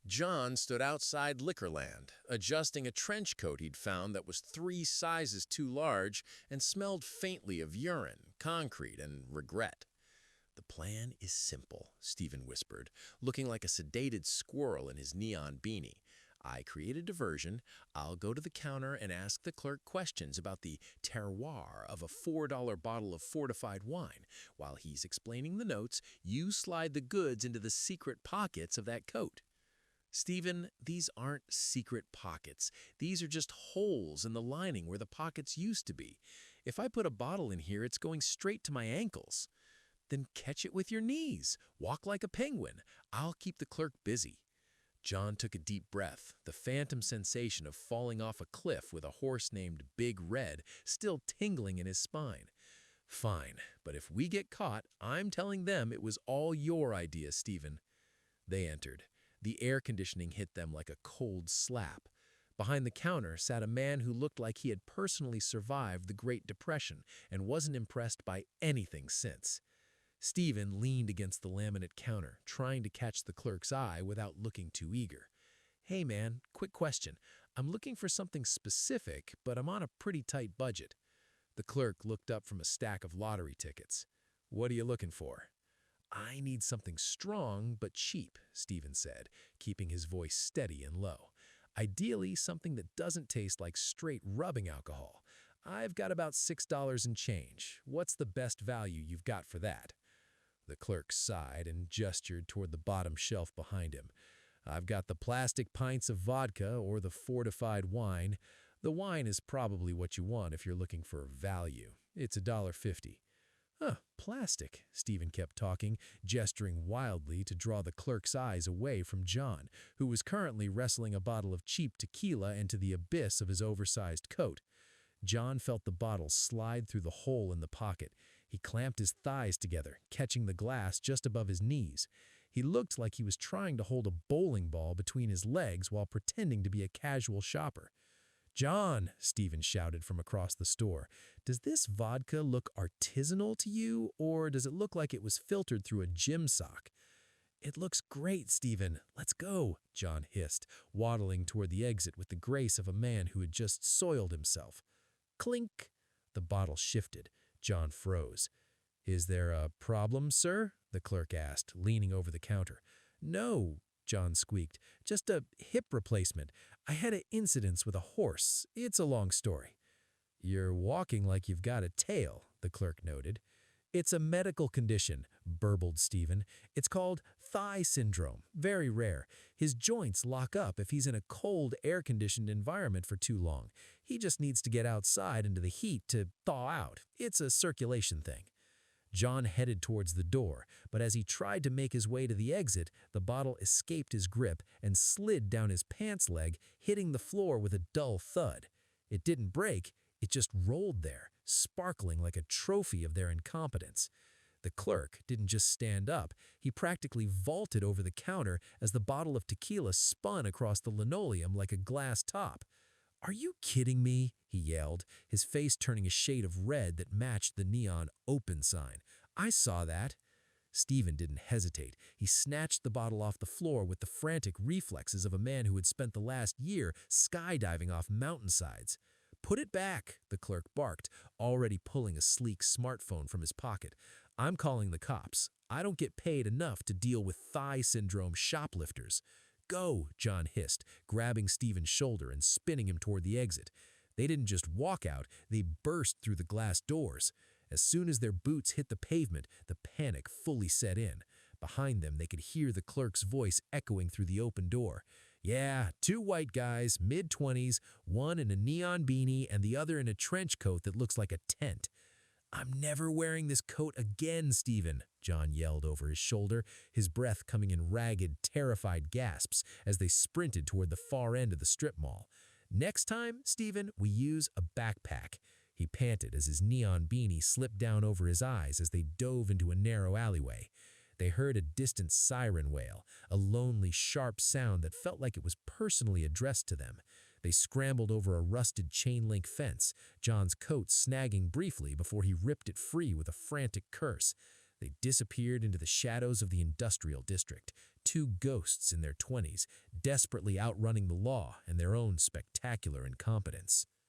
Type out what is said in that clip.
John stood outside Liquorland, adjusting a trench coat he'd found that was 3 sizes too large and smelled faintly of urine, concrete, and regret. "The plan is simple," Stephen whispered, looking like a sedated squirrel in his neon beanie. "I create a diversion. I'll go to the counter and ask the clerk questions about the terroir of a $4 bottle of fortified wine. While he's explaining the notes, you slide the goods into the secret pockets of that coat." "Stephen, these aren't secret pockets. These are just holes in the lining where the pockets used to be. If I put a bottle in here, it's going straight to my ankles." "Then catch it with your knees. Walk like a penguin. I'll keep the clerk busy." John took a deep breath, the phantom sensation of falling off a cliff with a horse named Big Red still tingling in his spine. "Fine, but if we get caught, I'm telling them it was all your idea, Stephen." They entered. The air conditioning hit them like a cold slap. Behind the counter sat a man who looked like he had personally survived the Great Depression and wasn't impressed by anything since. Stephen leaned against the laminate counter, trying to catch the clerk's eye without looking too eager. "Hey man, quick question. I'm looking for something specific, but I'm on a pretty tight budget." The clerk looked up from a stack of lottery tickets. "What are you looking for?" "I need something strong but cheap," Stephen said, keeping his voice steady and low. "Ideally, something that doesn't taste like straight rubbing alcohol. I've got about $6 in change. What's the best value you've got for that?" The clerk sighed and gestured toward the bottom shelf behind him. "I've got the plastic pints of vodka or the fortified wine. The wine is probably what you want if you're looking for value. It's $1.50. "Huh, plastic," Stephen kept talking, gesturing wildly to draw the clerk's eyes away from John, who was currently wrestling a bottle of cheap tequila into the abyss of his oversized coat. John felt the bottle slide through the hole in the pocket. He clamped his thighs together, catching the glass just above his knees. He looked like he was trying to hold a bowling ball between his legs while pretending to be a casual shopper. "John," Stephen shouted from across the store, "does this vodka look artisanal to you, or does it look like it was filtered through a gym sock?" "It looks great, Stephen. Let's go," John hissed, waddling toward the exit with the grace of a man who had just soiled himself. Clink! The bottle shifted. John froze. "Is there a problem, sir?" the clerk asked, leaning over the counter. "No," John squeaked. "Just a hip replacement. I had an incident with a horse. It's a long story." "You're walking like you've got a tail," the clerk noted. "It's a medical condition," burbled Stephen. "It's called thigh syndrome. Very rare. His joints lock up if he's in a cold, air-conditioned environment for too long. He just needs to get outside into the heat to thaw out. It's a circulation thing." John headed towards the door, but as he tried to make his way to the exit, the bottle escaped his grip and slid down his pants leg, hitting the floor with a dull thud. It didn't break. It just rolled there, sparkling like a trophy of their incompetence. The clerk didn't just stand up, he practically vaulted over the counter as the bottle of tequila spun across the linoleum like a glass top. "Are you kidding me?" he yelled, his face turning a shade of red that matched the neon "open" sign. "I saw that." Stephen didn't hesitate. He snatched the bottle off the floor with the frantic reflexes of a man who had spent the last year skydiving off mountainsides. "Put it back," the clerk barked, already pulling a sleek smartphone from his pocket. "I'm calling the cops. I don't get paid enough to deal with thigh syndrome shoplifters." "Go," John hissed, grabbing Stephen's shoulder and spinning him toward the exit. They didn't just walk out, they burst through the glass doors. As soon as their boots hit the pavement, the panic fully set in. Behind them, they could hear the clerk's voice echoing through the open door. "Yeah, 2 white guys, mid-20s, one in a neon beanie and the other in a trench coat that looks like a tent." "I'm never wearing this coat again, Stephen," John yelled over his shoulder, his breath coming in ragged, terrified gasps as they sprinted toward the far end of the strip mall. "Next time, Stephen, we use a backpack," he panted as his neon beanie slipped down over his eyes as they dove into a narrow alleyway. They heard a distant siren wail, a lonely, sharp sound that felt like it was personally addressed to them. They scrambled over a rusted chain-link fence, John's coat snagging briefly before he ripped it free with a frantic curse. They disappeared into the shadows of the industrial district, two ghosts in their 20s, desperately outrunning the law and their own spectacular incompetence.